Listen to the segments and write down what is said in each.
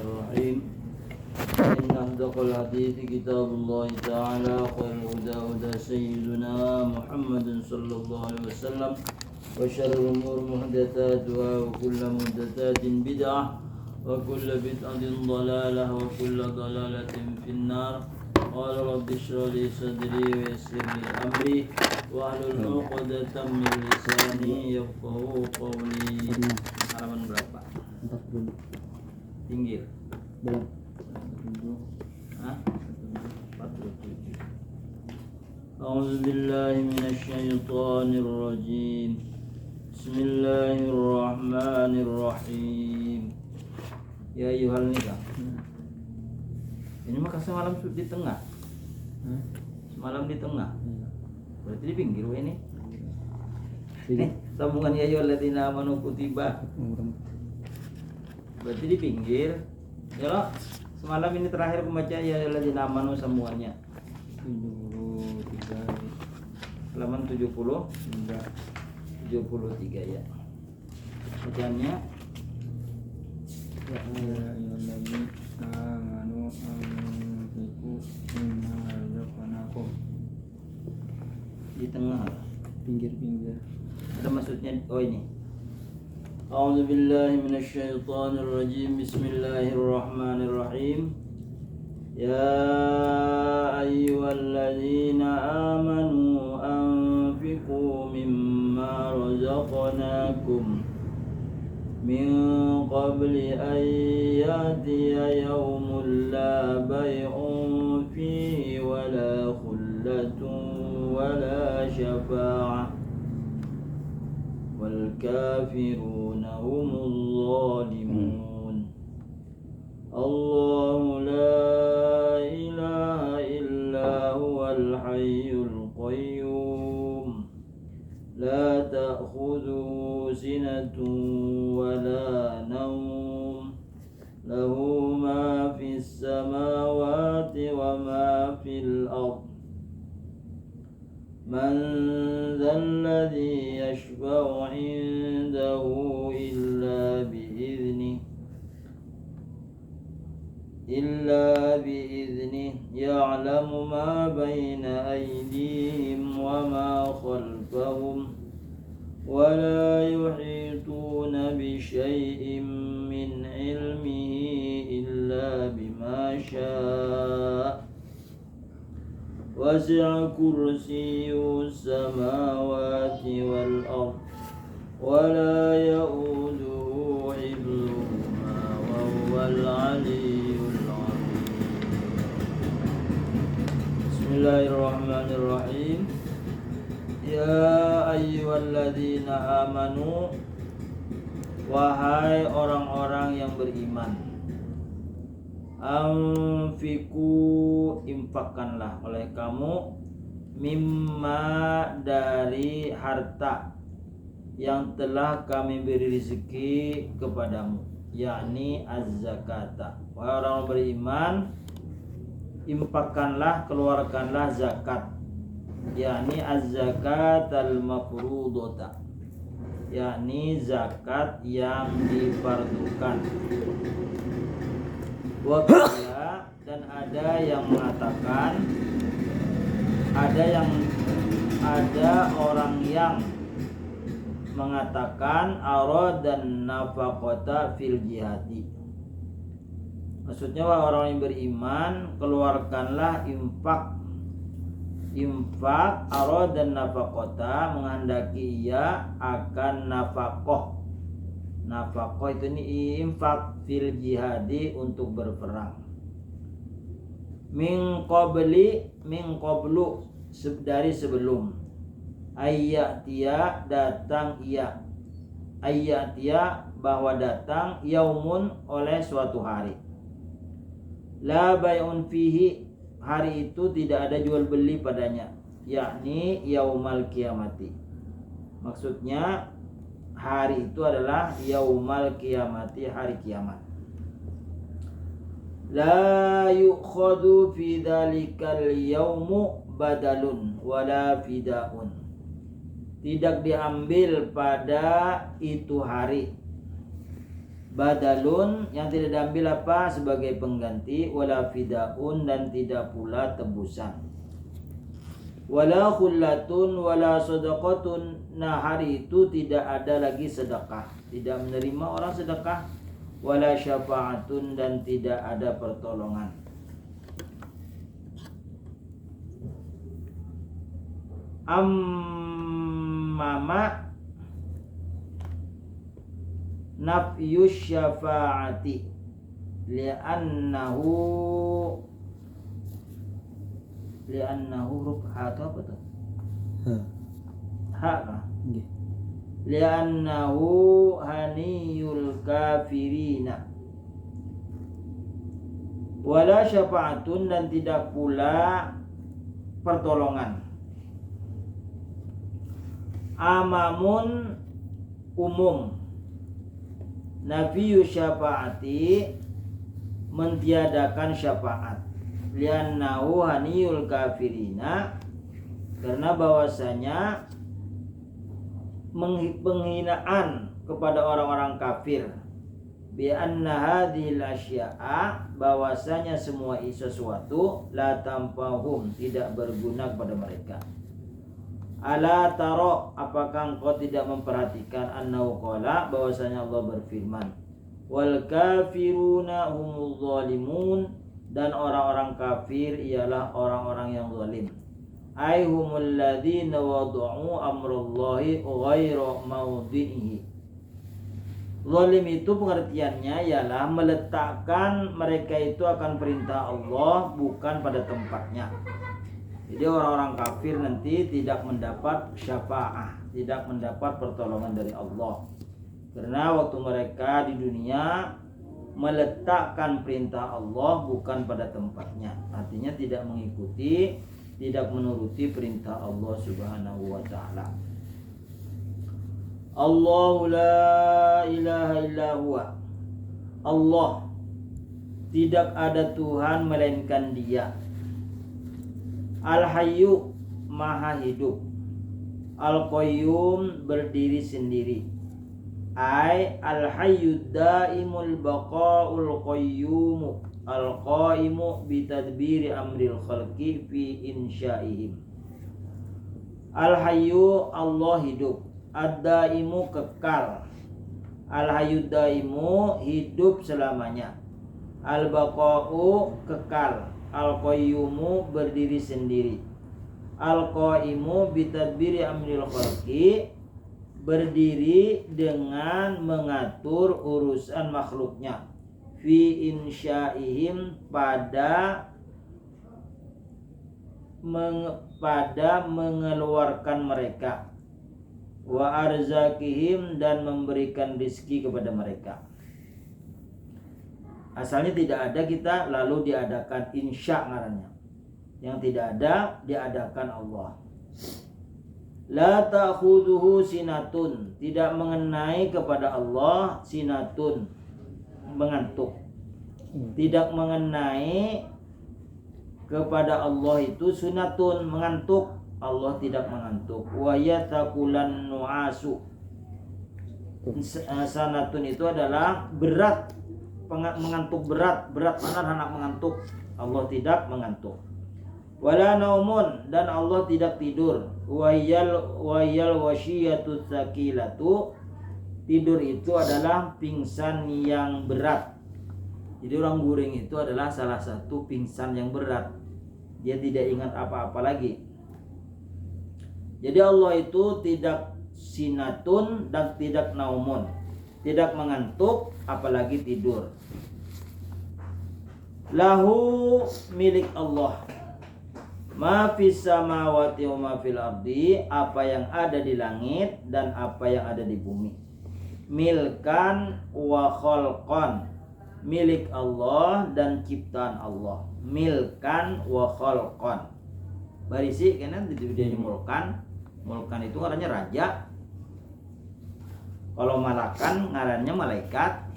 الرحيم إن أصدق الحديث كتاب الله تعالى خير الهدى هدى سيدنا محمد صلى الله عليه وسلم وشر الأمور محدثاتها وكل محدثات بدعة وكل بدعة ضلالة وكل ضلالة في النار. قال رب اشرح لي صدري ويسر لي أمري واحلل عقدة من لساني يفقهوا قولي. Halaman berapa? 40. Pinggir. Belum. 47. A'udzu billahi minasy syaithanir rajim. Bismillahirrahmanirrahim. Ya ayyuhal nikah. Ini mah semalam di tengah. Semalam di tengah. Berarti di pinggir ini. Nih, sambungan ya ayyuhalladzina amanu kutiba. Berarti di pinggir. Ya loh, semalam ini terakhir membaca ya ayyuhalladzina amanu semuanya. 73. Halaman 70. 73 ya. Bacaannya Ya ayyuhalladzina amanu anfiqu mimma razaqnakum. di tengah. Pinggir-pinggir. Ada maksudnya ini. A'udzu billahi minasyaitonir rajim. Bismillahirrahmanirrahim. Ya ayyuhalladzina amanu anfiqu mimma razaqnakum min qabli an ya'tiya yawmun la bay'un fihi wala khullatun wala syafa'ah wal kafiruna humul zalimun. Allahu la ilaha illa huwal hayyul qayyum la ta'khudhuhu sinatun wala nawm lahu ma fis samawati wa ma fil ardh. Man dzalladzi yashfa'u 'indahu illa bi'idhnihi ya'lamu ma baina aydihim wa ma khalfahum wa la yuhituna bi syai'in min 'ilmihi illa bima syaa. وسع كرسيه السماوات والأرض ولا يؤوده حفظهما وهو العلي العظيم. بسم الله الرحمن الرحيم. يا أيها الذين آمنوا, wahai orang-orang yang beriman, anfiku, infakkanlah oleh kamu, mimma, dari harta yang telah kami beri rezeki kepadamu, yakni az-zakata. Wahai orang beriman, infakkanlah, keluarkanlah zakat, yakni az-zakat al-mafrudota, yakni zakat yang difardukan. Wakala, dan ada yang mengatakan, ada orang yang mengatakan aradan nafaqata fil jihadi. Maksudnya orang yang beriman, keluarkanlah infak aradan nafaqata, menghendaki ia akan nafaqah. Nafaqah itu ini infak fil jihadi, untuk berperang. Min qablu, dari sebelum. Ayyatia, datang ia. Ayyatia, bahwa datang, yaumun, oleh suatu hari. La bay'un fihi, hari itu tidak ada jual beli padanya, yakni yaumal kiamati. Maksudnya hari itu adalah yaumal kiamati, hari kiamat. La yukhadu fi dhalikal yaumu badalun wala fidaun. Tidak diambil pada itu hari badalun yang tidak diambil apa sebagai pengganti, wala fidaun dan tidak pula tebusan, wala khullatun wala sadaqatun. Nah, hari itu tidak ada lagi sedekah, tidak menerima orang sedekah, wala syafa'atun dan tidak ada pertolongan. Ammama nafyus syafa'ati li'annahu huruf ha atau apa tuh? Ha kah? Nggih. Li'annahu haniyul kafirina, wala syafa'atun dan tidak pula pertolongan. Amamun umum, nafiyu syafa'ati mentiadakan syafaat, liannahu haniyul kafirina karena bahwasanya penghinaan kepada orang-orang kafir, bi anna hadhil asya'a bahwasanya semua sesuatu la tanfa'uhum tidak berguna kepada mereka. Ala taro, apakah engkau tidak memperhatikan annahu qala bahwasanya Allah berfirman, wal kafiruna humuz zalimun dan orang-orang kafir ialah orang-orang yang zalim. Ai humul ladzina wada'u amrallahi ghaira maudhihi. Zalim itu pengertiannya ialah meletakkan mereka itu akan perintah Allah bukan pada tempatnya. Jadi orang-orang kafir nanti tidak mendapat syafaah, tidak mendapat pertolongan dari Allah. Karena waktu mereka di dunia meletakkan perintah Allah bukan pada tempatnya. Artinya tidak mengikuti, tidak menuruti perintah Allah Subhanahu wa ta'ala. Allahu la ilaha illa huwa. Allah, tidak ada Tuhan melainkan Dia. Al-Hayyu, maha hidup. Al-Qayyum, berdiri sendiri. Ai al-Hayyu daimul baqaul qayyum al-qaimu bitadbiri amril khalqi fi insya'ihim. Al-Hayyu, Allah hidup. Ad-daimu, kekal. Al-Hayyu daimu, hidup selamanya. Al-baqa'u, kekal. Al-qayyumu, berdiri sendiri. Al-qaimu bitadbiri amril khalqi, berdiri dengan mengatur urusan makhluknya. Fi insya'ihim, pada mengeluarkan mereka. Wa arzakihim, dan memberikan rezeki kepada mereka. Asalnya tidak ada kita lalu diadakan insya ngarannya. Yang tidak ada diadakan Allah. La ta'khudhuhu sinatun, tidak mengenai kepada Allah sinatun, mengantuk. Tidak mengenai kepada Allah itu sunatun, mengantuk. Allah tidak mengantuk. Wa yataqulan nu'asu. Sanatun itu adalah berat, mengantuk berat mana anak mengantuk. Allah tidak mengantuk. Wala naumun, dan Allah tidak tidur. Wayal wasyiyatu tsaqilatu, tidur itu adalah pingsan yang berat. Jadi orang guring itu adalah salah satu pingsan yang berat. Dia tidak ingat apa-apa lagi. Jadi Allah itu tidak sinatun dan tidak naumun, tidak mengantuk apalagi tidur. Lahu, milik Allah, ma fis samawati wa ma fil ardi, apa yang ada di langit dan apa yang ada di bumi. Milkan wa khalqan, milik Allah dan ciptaan Allah. Milkan wa khalqan, barisi kena dia dimulkan. Mulkan itu ngarannya raja. Kalau malakan ngarannya malaikat.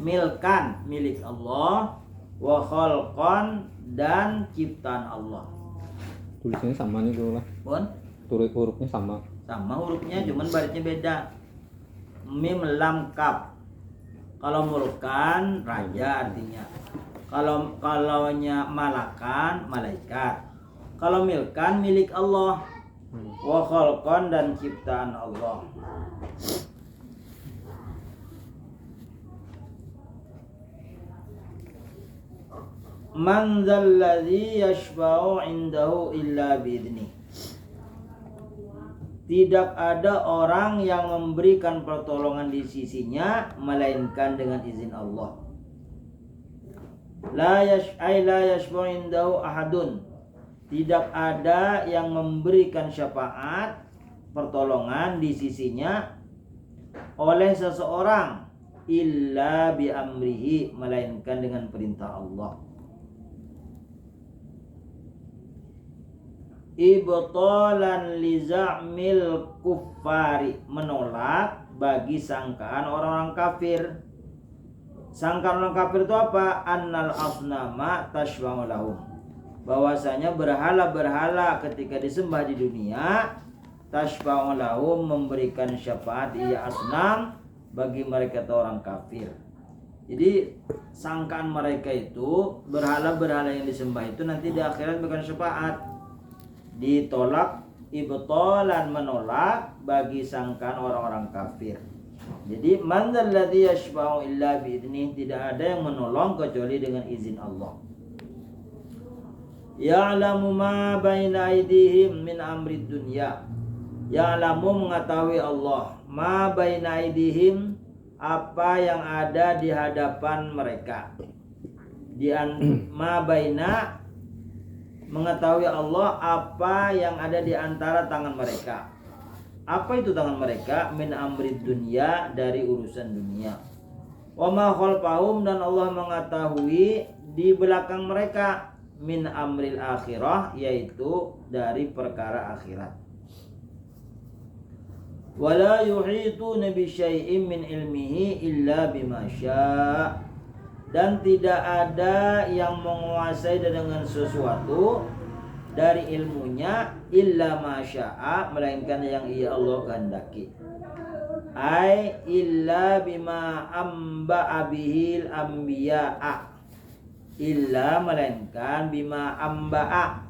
Milkan, milik Allah. Wa khalqan, dan ciptaan Allah. Tulisannya sama nih dulu lah. Pun? Hurufnya sama. Sama hurufnya, cuman barisnya beda. Mim lam kaf. Kalau mulkan raja artinya. Kalaunya malakan malaikat. Kalau milkan milik Allah. Wa khalqan dan ciptaan Allah. Man dzalladzi yashfa'u 'indahu illa bi'idnih. Tidak ada orang yang memberikan pertolongan di sisinya melainkan dengan izin Allah. La yashfa'u 'indahu ahadun. Tidak ada yang memberikan syafaat pertolongan di sisinya oleh seseorang illa bi amrihi, melainkan dengan perintah Allah. Ibtalan li za'mil kuffari, menolak bagi sangkaan orang-orang kafir. Sangkaan orang kafir itu apa? Annal asnama tashfa'u lahum, bahwasanya berhala-berhala ketika disembah di dunia tashfa'u lahum, memberikan syafaat iya asnam bagi mereka orang kafir. Jadi sangkaan mereka itu berhala-berhala yang disembah itu nanti di akhirat memberikan syafaat. Ditolak, ibtalan, menolak bagi sangkaan orang-orang kafir. Jadi man dzalladzi yashfa'u illa bi'idnih, tidak ada yang menolong kecuali dengan izin Allah. Ya'lamu ma baina aydihim min amri dunya. Ya'lamu, mengetahui Allah, ma baina aydihim, apa yang ada di hadapan mereka. Ma baina, mengetahui Allah apa yang ada di antara tangan mereka. Apa itu tangan mereka? Min amri dunya, dari urusan dunia. Wa ma khalfahum, dan Allah mengetahui di belakang mereka. Min amril akhirah, yaitu dari perkara akhirat. Wala yuhituna bi syai'in min ilmihi illa bima syaa. Dan tidak ada yang menguasai dengan sesuatu dari ilmunya illa masya'a, melainkan yang ia Allah kehendaki. Ai illa bima amba'a bihil anbiya'a, illa, melainkan bima amba'a,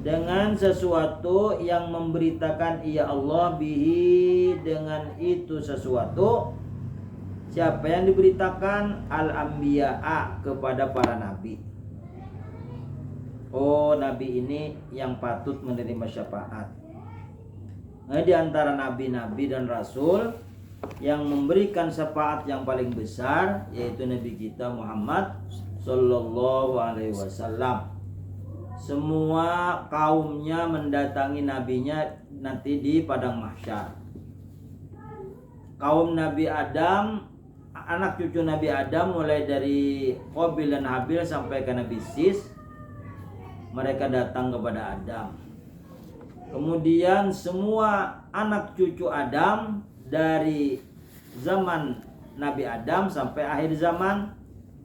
dengan sesuatu yang memberitakan ia Allah bihi, dengan itu sesuatu. Siapa yang diberitakan? Al-anbiya'a, kepada para nabi. Oh, nabi ini yang patut menerima syafaat. Nah, di antara nabi-nabi dan rasul yang memberikan syafaat yang paling besar yaitu Nabi kita Muhammad sallallahu alaihi wasallam. Semua kaumnya mendatangi nabinya nanti di padang mahsyar. Kaum Nabi Adam, anak cucu Nabi Adam, mulai dari Qabil dan Habil sampai ke Nabi Sis, mereka datang kepada Adam. Kemudian semua anak cucu Adam dari zaman Nabi Adam sampai akhir zaman,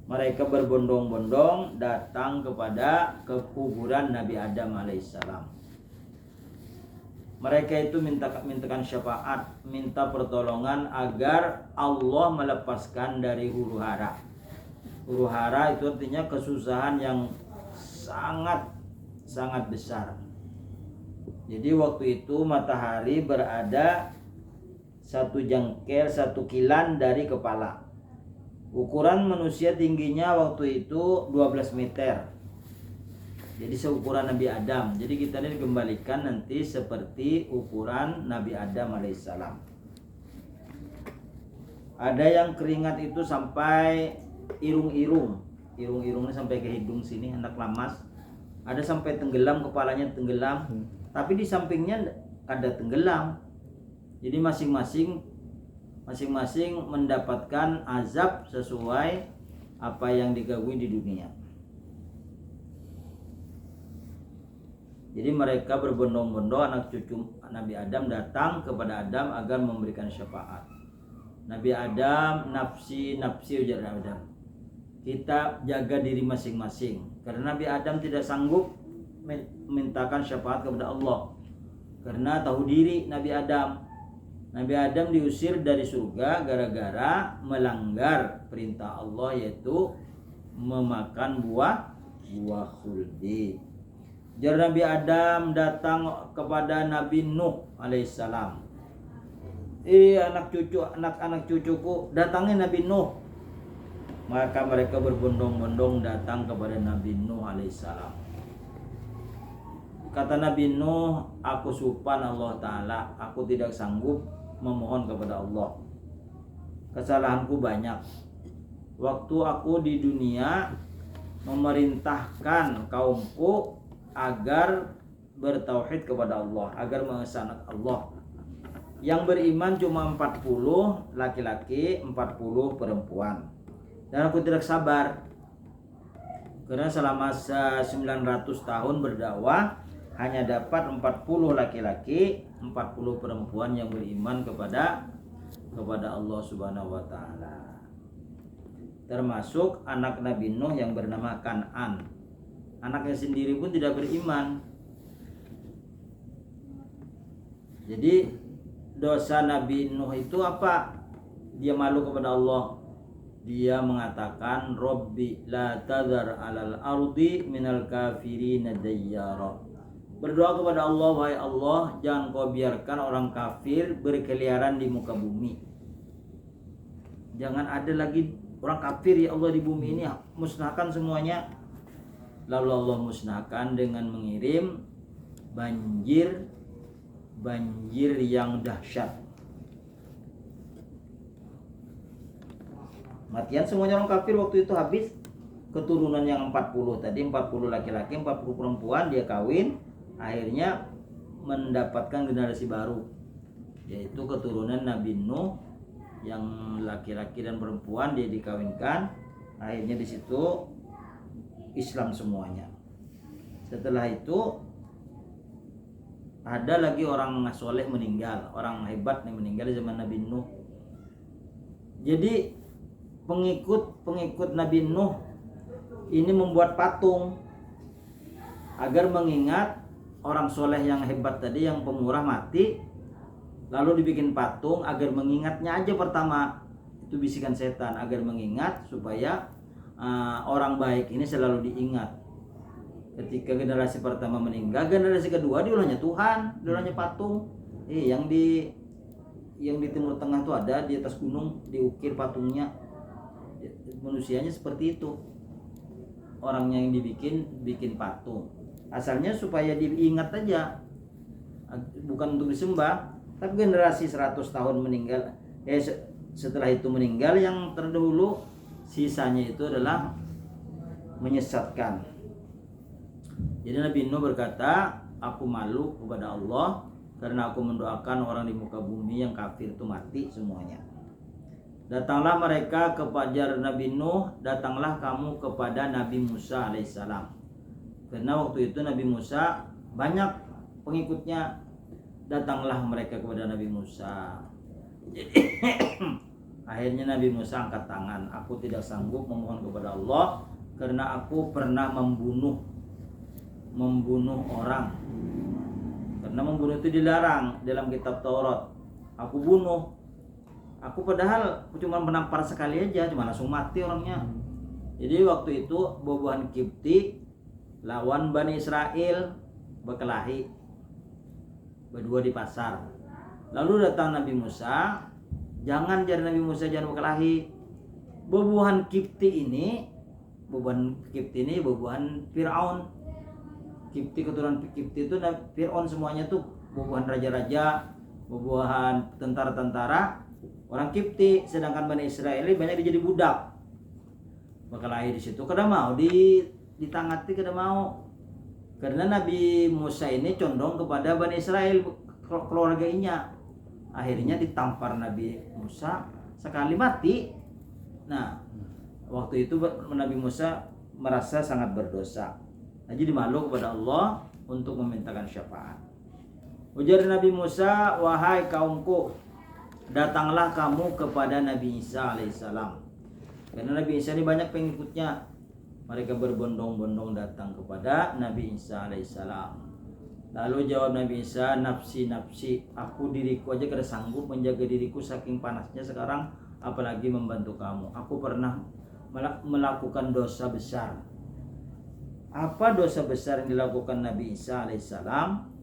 mereka berbondong-bondong datang kepada kuburan Nabi Adam alaihissalam. Mereka itu mintakan syafaat, minta pertolongan agar Allah melepaskan dari huru hara. Huru hara itu artinya kesusahan yang sangat besar. Jadi waktu itu matahari berada satu jengkel, satu kilan dari kepala. Ukuran manusia tingginya waktu itu 12 meter. Jadi seukuran Nabi Adam. Jadi kita ini dikembalikan nanti seperti ukuran Nabi Adam alaihissalam. Ada yang keringat itu sampai irung-irung. Irung-irungnya sampai ke hidung sini, hendak lamas. Ada sampai tenggelam, kepalanya tenggelam. Tapi di sampingnya ada tenggelam. Jadi masing-masing mendapatkan azab sesuai apa yang digabui di dunia. Jadi mereka berbondong-bondong, anak cucu Nabi Adam datang kepada Adam agar memberikan syafaat. Nabi Adam, nafsi ujar Adam. Kita jaga diri masing-masing. Karena Nabi Adam tidak sanggup mintakan syafaat kepada Allah. Karena tahu diri Nabi Adam. Nabi Adam diusir dari surga gara-gara melanggar perintah Allah, yaitu memakan buah khuldi. Jar Nabi Adam datang kepada Nabi Nuh alaihissalam. Anak-anak cucuku, datangin Nabi Nuh. Maka mereka berbondong-bondong datang kepada Nabi Nuh alaihissalam. Kata Nabi Nuh, aku supan Allah Ta'ala, aku tidak sanggup memohon kepada Allah. Kesalahanku banyak. Waktu aku di dunia memerintahkan kaumku agar bertauhid kepada Allah, agar mengesahkan Allah. Yang beriman cuma 40 laki-laki, 40 perempuan. Dan aku tidak sabar. Karena selama 900 tahun berdakwah hanya dapat 40 laki-laki, 40 perempuan yang beriman kepada Allah Subhanahu wa taala. Termasuk anak Nabi Nuh yang bernama Kan'an. Anaknya sendiri pun tidak beriman. Jadi dosa Nabi Nuh itu apa? Dia malu kepada Allah. Dia mengatakan, Rabbi la tadhar alal ardi minal kafirina dayyara. Berdoa kepada Allah, wahai Allah, jangan kau biarkan orang kafir berkeliaran di muka bumi. Jangan ada lagi orang kafir ya Allah di bumi ini, musnahkan semuanya. Lalu Allah musnahkan dengan mengirim banjir yang dahsyat. Matian semuanya orang kafir waktu itu habis. Keturunan yang 40 tadi, 40 laki-laki, 40 perempuan, dia kawin. Akhirnya mendapatkan generasi baru, yaitu keturunan Nabi Nuh yang laki-laki dan perempuan, dia dikawinkan. Akhirnya di situ Islam semuanya. Setelah itu ada lagi orang soleh meninggal, orang hebat yang meninggal di zaman Nabi Nuh. Jadi pengikut Nabi Nuh ini membuat patung agar mengingat orang soleh yang hebat tadi, yang pemurah mati, lalu dibikin patung agar mengingatnya aja pertama. Itu bisikan setan agar mengingat supaya orang baik ini selalu diingat. Ketika generasi pertama meninggal, generasi kedua diulahnya Tuhan, diulahnya patung. Yang di Timur Tengah tuh ada di atas gunung diukir patungnya. Manusianya seperti itu. Orangnya yang bikin patung. Asalnya supaya diingat aja, bukan untuk disembah. Tapi generasi 100 tahun meninggal, setelah itu meninggal yang terdahulu, sisanya itu adalah menyesatkan. Jadi Nabi Nuh berkata, aku malu kepada Allah karena aku mendoakan orang di muka bumi yang kafir itu mati semuanya. Datanglah mereka kepada Nabi Nuh, datanglah kamu kepada Nabi Musa alaihissalam. Karena waktu itu Nabi Musa banyak pengikutnya. Datanglah mereka kepada Nabi Musa. Jadi akhirnya Nabi Musa angkat tangan, aku tidak sanggup memohon kepada Allah karena aku pernah membunuh orang. Karena membunuh itu dilarang dalam kitab Taurat. Aku bunuh. Aku padahal cuma menampar sekali aja, cuma langsung mati orangnya. Jadi waktu itu buah-buahan Kipti lawan Bani Israel berkelahi berdua di pasar. Lalu datang Nabi Musa, jangan Nabi Musa jangan berkelahi. Buah-buahan Kipti ini buah-buahan Fir'aun. Kipti, keturunan Kipti itu Fir'aun semuanya tuh buah-buahan raja-raja, buah-buahan tentara-tentara orang Kipti. Sedangkan Bani Israel banyak jadi budak. Berkelahi di situ. Kada mau ditangati, kada mau. Karena Nabi Musa ini condong kepada Bani Israel, keluarganya. Akhirnya ditampar Nabi Musa sekali mati. Nah, waktu itu Nabi Musa merasa sangat berdosa. Jadi malu kepada Allah untuk memintakan syafaat. Ujar Nabi Musa, wahai kaumku, datanglah kamu kepada Nabi Isa alaihissalam. Karena Nabi Isa ini banyak pengikutnya. Mereka berbondong-bondong datang kepada Nabi Isa alaihissalam. Lalu jawab Nabi Isa, nafsi, aku diriku aja kada sanggup menjaga diriku saking panasnya sekarang, apalagi membantu kamu. Aku pernah melakukan dosa besar. Apa dosa besar yang dilakukan Nabi Isa alaihissalam?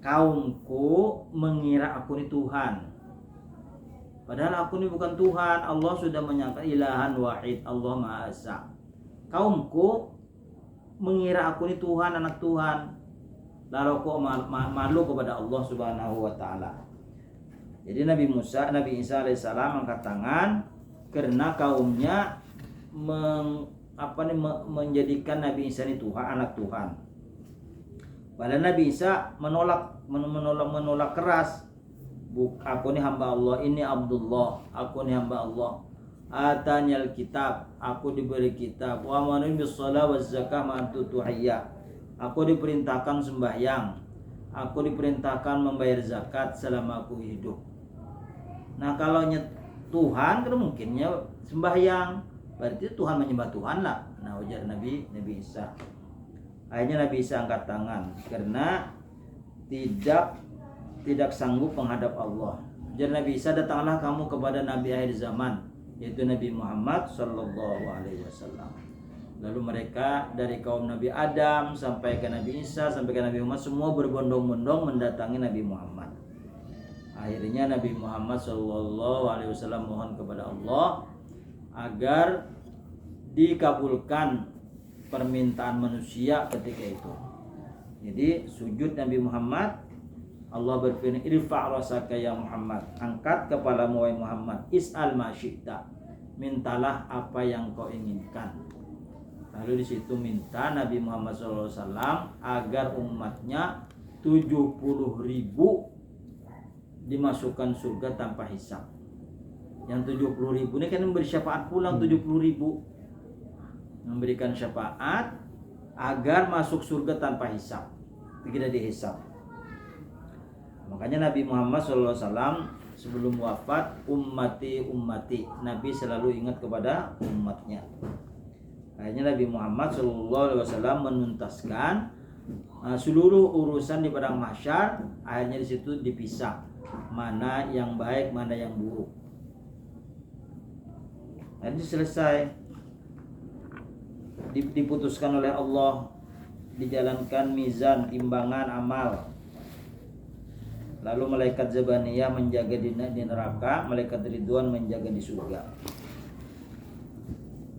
Kaumku mengira aku ini Tuhan, padahal aku ini bukan Tuhan. Allah sudah menyatakan ilahan wahid, Allah Maha Esa. Kaumku mengira aku ini Tuhan, anak Tuhan, lalu aku malu kepada Allah Subhanahu wa taala. Jadi Nabi Isa alaihissalam angkat tangan karena kaumnya menjadikan Nabi Isa ini Tuhan, anak Tuhan. Padahal Nabi Isa menolak keras. Aku ini hamba Allah, ini Abdullah, aku ini hamba Allah. Atanyal kitab, aku diberi kitab. Wa amarni bis shalah waz zakah ma tuhiyya. Aku diperintahkan sembahyang, aku diperintahkan membayar zakat selama aku hidup. Nah, kalau Tuhan kan mungkinnya sembahyang, berarti Tuhan menyembah Tuhan lah. Nah, ujar Nabi Isa. Akhirnya Nabi Isa angkat tangan karena tidak sanggup menghadap Allah. Ujar Nabi Isa, datanglah kamu kepada Nabi akhir zaman, yaitu Nabi Muhammad sallallahu alaihi wasallam. Lalu mereka dari kaum Nabi Adam sampai ke Nabi Isa sampai ke Nabi Muhammad semua berbondong-bondong mendatangi Nabi Muhammad. Akhirnya Nabi Muhammad sallallahu alaihi wasallam mohon kepada Allah agar dikabulkan permintaan manusia ketika itu. Jadi sujud Nabi Muhammad, Allah berfirman, irfa' rasaka ya Muhammad, angkat kepalamu wahai Muhammad, is'al ma syi'ta, mintalah apa yang kau inginkan. Lalu di situ minta Nabi Muhammad SAW agar umatnya 70.000 dimasukkan surga tanpa hisab. Yang 70.000 ini kan memberi syafaat pulang 70.000, memberikan syafaat agar masuk surga tanpa hisab, tidak dihisab. Makanya Nabi Muhammad SAW sebelum wafat, ummati, Nabi selalu ingat kepada umatnya. Akhirnya Nabi Muhammad SAW menuntaskan seluruh urusan di padang mahsyar. Akhirnya di situ dipisah mana yang baik, mana yang buruk. Nanti selesai, diputuskan oleh Allah, dijalankan mizan timbangan amal. Lalu malaikat Zabaniyah menjaga di neraka, malaikat Ridwan menjaga di surga.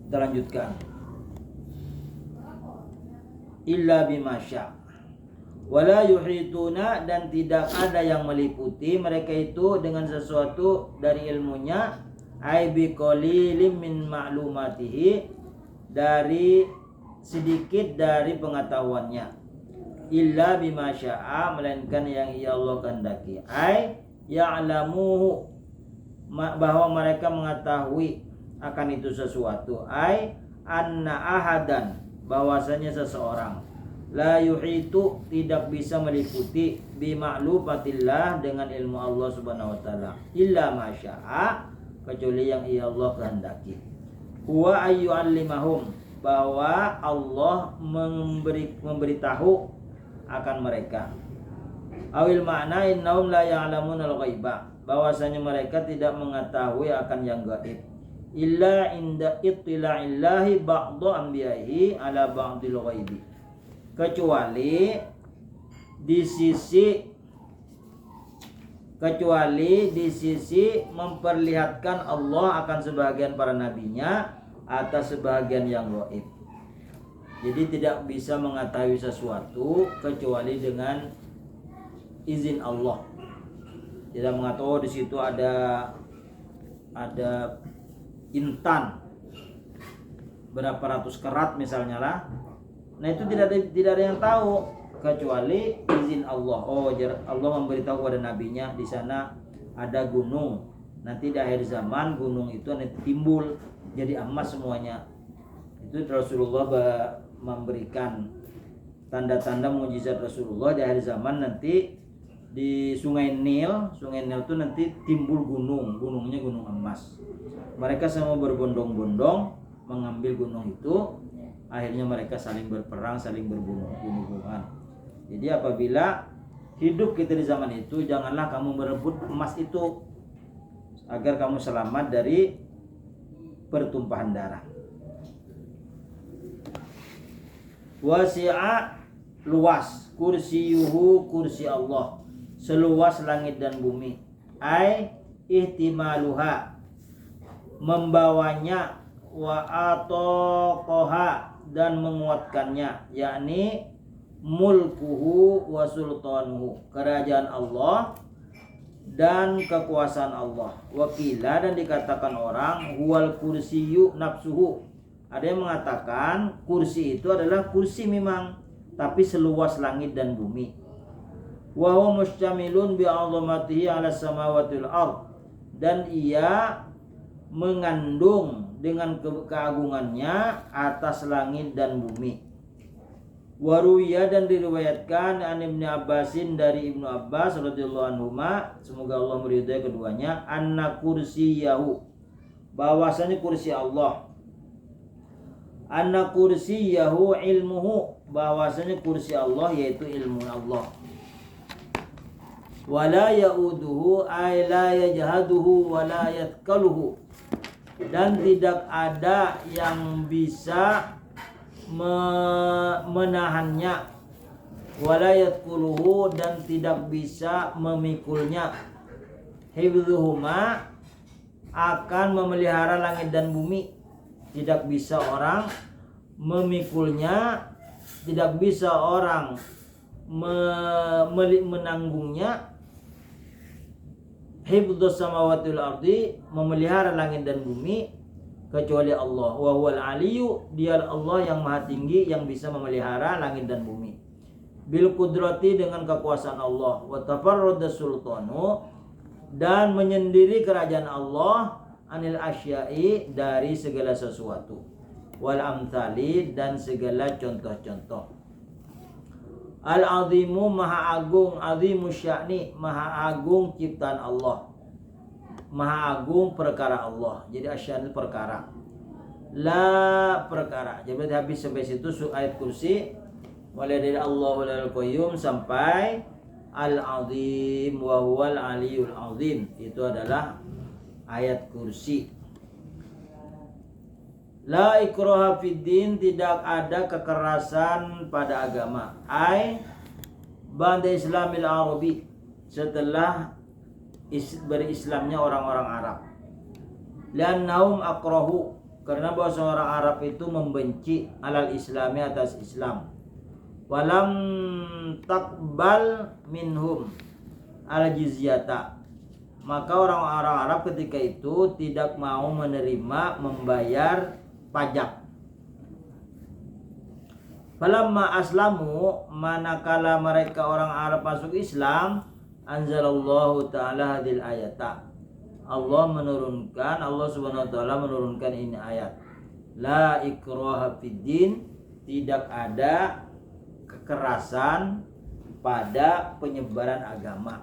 Kita lanjutkan. Illa bimasya wala yuhituna, dan tidak ada yang meliputi mereka itu dengan sesuatu dari ilmunya, ai biqalilim min ma'lumatihi, dari sedikit dari pengetahuannya, illa bima syaa, melainkan yang ia Allah kehendaki, ai ya'lamuhu, bahwa mereka mengetahui akan itu sesuatu, ai anna ahadan, bahwasanya seseorang, la yuhitu, tidak bisa meliputi, bima'lufatillah, dengan ilmu Allah Subhanahu wa taala, illa ma syaa, kecuali yang ia Allah kehendaki. Huwa ayyu'allimahum, bahwa Allah memberitahu akan mereka. Awil makna innahum la ya'lamunal ghaiba, bahwasanya mereka tidak mengetahui akan yang gaib. Illa inda ittila'illahi ba'dha anbiya'ihi ala ba'dil ghaibi, kecuali di sisi memperlihatkan Allah akan sebagian para nabinya atas sebagian yang gaib. Jadi tidak bisa mengetahui sesuatu kecuali dengan izin Allah. Tidak mengatakan di situ ada intan berapa ratus karat misalnya lah. Nah itu tidak ada yang tahu kecuali izin Allah. Oh, Allah memberitahu kepada nabinya di sana ada gunung. Nanti di akhir zaman gunung itu nanti timbul jadi emas semuanya. Itu Rasulullah memberikan tanda-tanda mukjizat Rasulullah di akhir zaman. Nanti di Sungai Nil itu nanti timbul gunungnya gunung emas. Mereka semua berbondong-bondong mengambil gunung itu. Akhirnya mereka saling berperang, saling berbunuh-bunuhan. Jadi apabila hidup kita di zaman itu, janganlah kamu berebut emas itu agar kamu selamat dari pertumpahan darah. Wasi'a, luas, kursiyuhu, kursi Allah, seluas langit dan bumi. Ai ihtimaluha, membawanya, wa ataqaha, dan menguatkannya, yakni mulkuhu wa sultanuhu, kerajaan Allah dan kekuasaan Allah. Wakila, dan dikatakan orang, huwal kursiyu nafsuhu, ada yang mengatakan kursi itu adalah kursi memang, tapi seluas langit dan bumi. Wa huwa mustamilun bi 'azamatihi 'ala samawati wal ard, dan ia mengandung dengan keagungannya atas langit dan bumi. Waruya, dan diriwayatkan an Ibnu Abbasin, dari Ibnu Abbas radhiyallahu anhuma, semoga Allah meridai keduanya, anna kursiyahu, bahwasanya kursi Allah, anna kursiyahu ilmuhu, bahwasanya kursi Allah yaitu ilmu Allah. Wala yauduhu ay la yajhaduhu wala yathqaluhu, dan tidak ada yang bisa menahannya, wala yathqaluhu, dan tidak bisa memikulnya. Hifdzuhuma, akan memelihara langit dan bumi, tidak bisa orang memikulnya, tidak bisa orang menanggungnya. Hifdzus samawati wal ardi, memelihara langit dan bumi, kecuali Allah. Wa huwal aliyyu, dia Allah yang maha tinggi, yang bisa memelihara langit dan bumi. Bil qudrati, dengan kekuasaan Allah. Wa tafarrada sultanu, dan menyendiri kerajaan Allah, anil asya'i, dari segala sesuatu. Wal amthali, dan segala contoh-contoh. Al-azimu, maha agung, azimu sya'ni, maha agung ciptaan Allah, maha agung perkara Allah. Jadi asya'ni perkara, la perkara. Jadi habis sampai situ ayat kursi, mulai dari Allahu al-qayyum sampai al-azim wa huwal aliyul azim. Itu adalah ayat kursi. La ikraha fid din, tidak ada kekerasan pada agama. Ai ba'da Islamil Arabi, setelah berislamnya orang-orang Arab. Li'annahum akrahu, karena bahwa orang Arab itu membenci alal Islami, atas Islam. Walam takbal minhum al jizyata, maka orang-orang Arab ketika itu tidak mau menerima membayar pajak. Falamma aslamu, manakala mereka orang Arab masuk Islam, anzalallahu ta'ala hadil ayata, Allah subhanahu wa ta'ala menurunkan ini ayat. La ikraha fid din, tidak ada kekerasan pada penyebaran agama.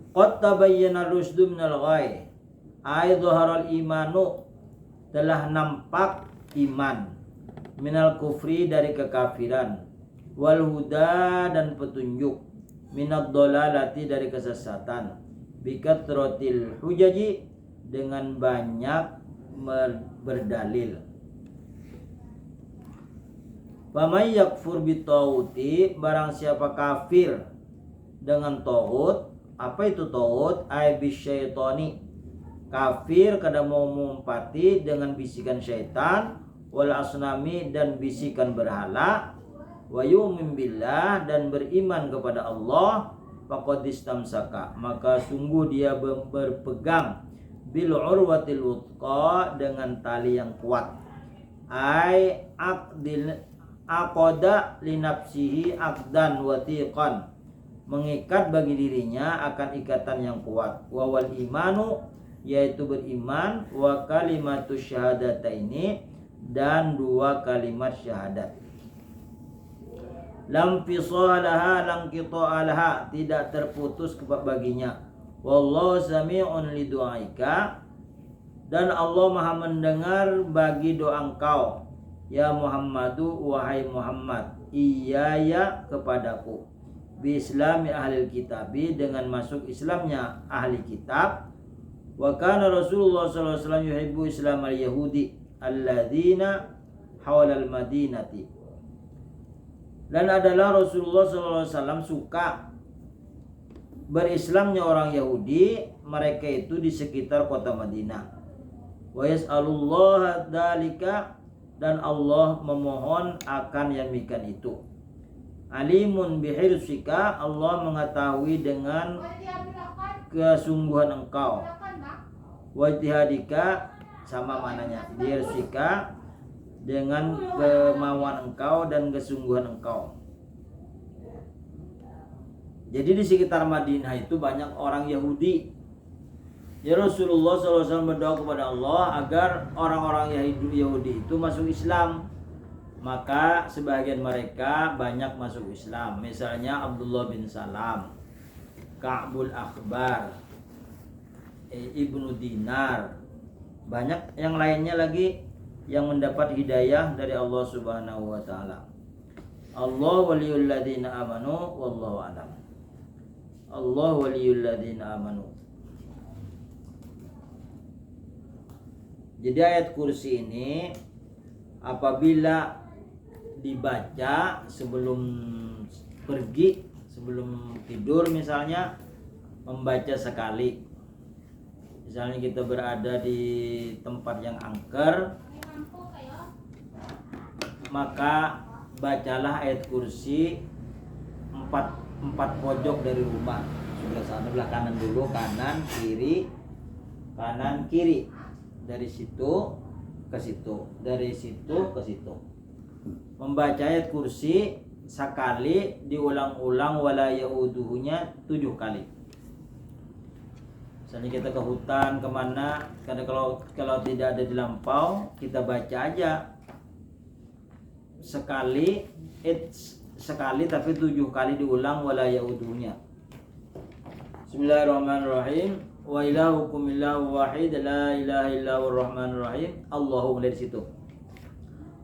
Qad tabayyana rusdu minal ghai, ay dhaharal imanu, telah nampak iman, minal kufri, dari kekafiran, wal huda, dan petunjuk, minad dhalalati, dari kesesatan, bikatratil hujaji, dengan banyak berdalil. Faman yakfur bitawuti, barang siapa kafir dengan tauhid. Apa itu tauhid? Ai bisyaitani, kafir kada mau mengumpati dengan bisikan syaitan, wal asnami, dan bisikan berhala, wa yu'min billah, dan beriman kepada Allah, faqad istamsaka, maka sungguh dia berpegang, bil urwatil wuthqa, dengan tali yang kuat. Ai aqada li nafsihi aqdan watiqan, mengikat bagi dirinya akan ikatan yang kuat. Wawal imanu, yaitu beriman, wa kalimatu syahadataini, dan dua kalimat syahadat. Lam fisalaha lam qita'alaha, tidak terputus baginya. Wallahu sami'un lidu'aika, Dan Allah Maha mendengar bagi doa engkau, ya Muhammadu, wahai Muhammad, iyaya kepadaku, bi islami ahli kitabi, dengan masuk Islamnya ahli kitab. Wa kana Rasulullah sallallahu alaihi wasallam yuhibbu islam al-yahudi alladzina hawala al-madinati. Dan adalah Rasulullah sallallahu alaihi wasallam suka berislamnya orang Yahudi, mereka itu di sekitar kota Madinah. Wa yas'alullaha dzalika, dan Allah memohon akan yang demikian itu. Alimun bihirsika, Allah mengetahui dengan kesungguhan engkau. Wajtihadika, sama mananya, bihirsika dengan kemauan engkau dan kesungguhan engkau. Jadi di sekitar Madinah itu banyak orang Yahudi. Ya Rasulullah SAW berdoa kepada Allah agar orang-orang Yahudi itu masuk Islam. Maka sebagian mereka banyak masuk Islam. Misalnya Abdullah bin Salam, Ka'bul Akhbar, Ibnu Dinar. Banyak yang lainnya lagi yang mendapat hidayah dari Allah Subhanahu wa taala. Allah waliyul ladzina amanu wallahu a'lam. Allah waliyul ladzina amanu. Jadi ayat kursi ini apabila dibaca sebelum pergi, sebelum tidur misalnya, membaca sekali. Misalnya kita berada di tempat yang angker, maka bacalah ayat kursi empat pojok dari rumah. Sebelah sana, sebelah kanan dulu, kanan kiri. Dari situ ke situ, dari situ ke situ. Membaca ayat kursi sekali, diulang-ulang, wala yauduhunya 7 kali. Misalnya kita ke hutan, kemana, karena kalau tidak ada di lampau, kita baca aja sekali tapi 7 kali diulang, wala yauduhunya. Bismillahirrahmanirrahim. Wa ilahukum ilahu wahid, la ilaha illahu rahmanir rahim. Allahu, dari situ.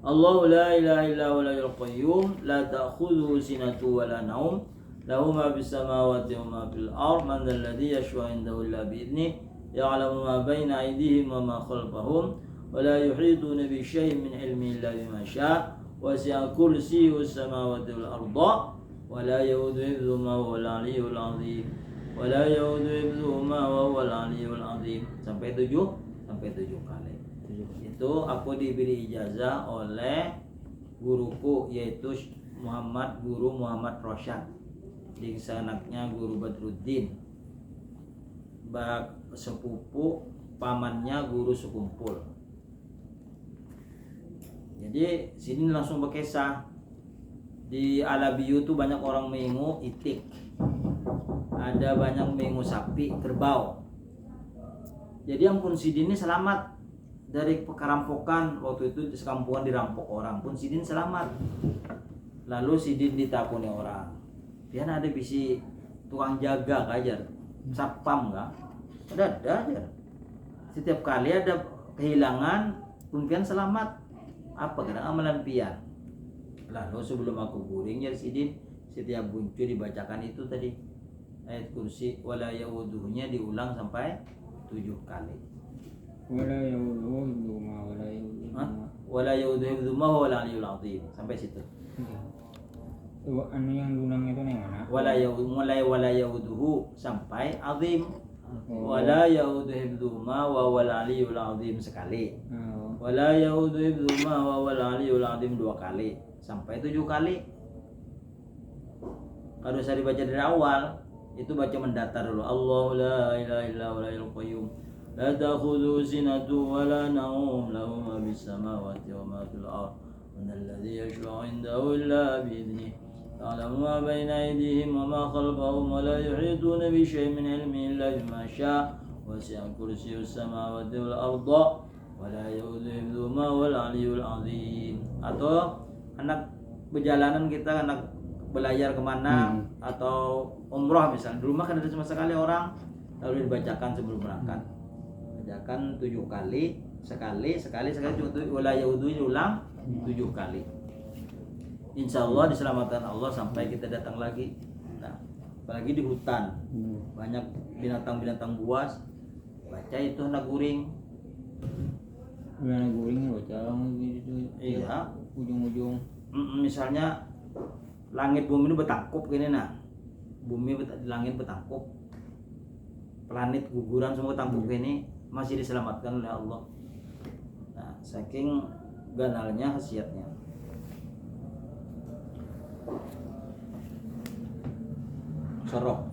Allahu la ilaha illahu al qayyum, la ta'khudhuhu sinatu wa la naum, lahu ma bis samawati wa ma fil ard, man dzal ladzi yashfa'u indahu illa bi idzni, ya'lamu ma baina aydihim wa ma khalfahum, wa la yuhituna bi syai'in min ilmihi illa bima syaa', wasi'a kursiyyuhu as-samawati wal arda, wa la ya'uduhu hifdhuhuma wa huwal 'aliyyul 'azim. Wala yauduhuma wa huwal 'aliyyul 'azim. Sampai 7 kali. Itu aku diberi ijazah oleh guruku, yaitu Guru Muhammad Rosyad. Di sanaknya Guru Badruddin. Sepupu pamannya Guru Sekumpul. Jadi sini langsung berkisah. Di Alabiyu tuh banyak orang mengu itik. Ada banyak mengu sapi, kerbau. Jadi yang Pun Sidin ini selamat dari perampokan. Waktu itu di sekampungan dirampok orang, Pun Sidin selamat. Lalu Sidin ditakuni orang, dia ada bisi tukang jaga kajar, satpam enggak? Ada aja. Setiap kali ada kehilangan, Pun Pian selamat. Apa kena amalan Pian? Lalu sebelum aku guring ya Sidin, setiap muncul dibacakan itu tadi ayat kursi, wala yauduhunya diulang sampai 7 kali. Wala yauduhu ma wala yauduhu. Wala yauduhu ma huwal 'aliyyul 'azim. Sampai situ. Anu yang lunang itu yang mana? Wala yauduhu sampai azim. Wala yauduhu ma huwal 'aliyyul 'azim sekali. Wala yauduhu ma huwal 'aliyyul 'azim 2 kali. Sampai 7 kali. Harus saya dibaca dari awal. Itu baca mendatar dulu. Allahu la ilaha illa huwal hayyul qayyum, la ta'khudhuhu sinatun wa la nawm, lahu ma bis samawati wa ma fil ard, man alladhi yashfa'u 'indahu illa bi idhnihi, ya'lamu ma bayna aydihim wa ma khalfahum, wa la yuhituna bi syai'in min 'ilmihi illa bima syaa', wasi'a kursiyyuhu as-samawati wal arda, wa la ya'uduhu hifdhuhuma wal 'aliyyul 'azim. Atau anak perjalanan kita, anak belayar kemana atau umroh misalnya, di rumah kan ada cuma sekali orang, lalu dibacakan sebelum berangkat. bacakan 7 kali, sekali wala yaudu diulang 7 kali. Insya Allah diselamatkan Allah sampai kita datang lagi. Nah, apalagi di hutan banyak binatang-binatang buas, baca itu naguring. Gimana guring baca gitu. Iya, Ujung-ujung. Misalnya langit bumi ini bertangkup gini, nah bumi langit bertangkup, planet guguran semua tangkup gini, masih diselamatkan oleh Allah. Nah, saking ganalnya khasiatnya. Sorok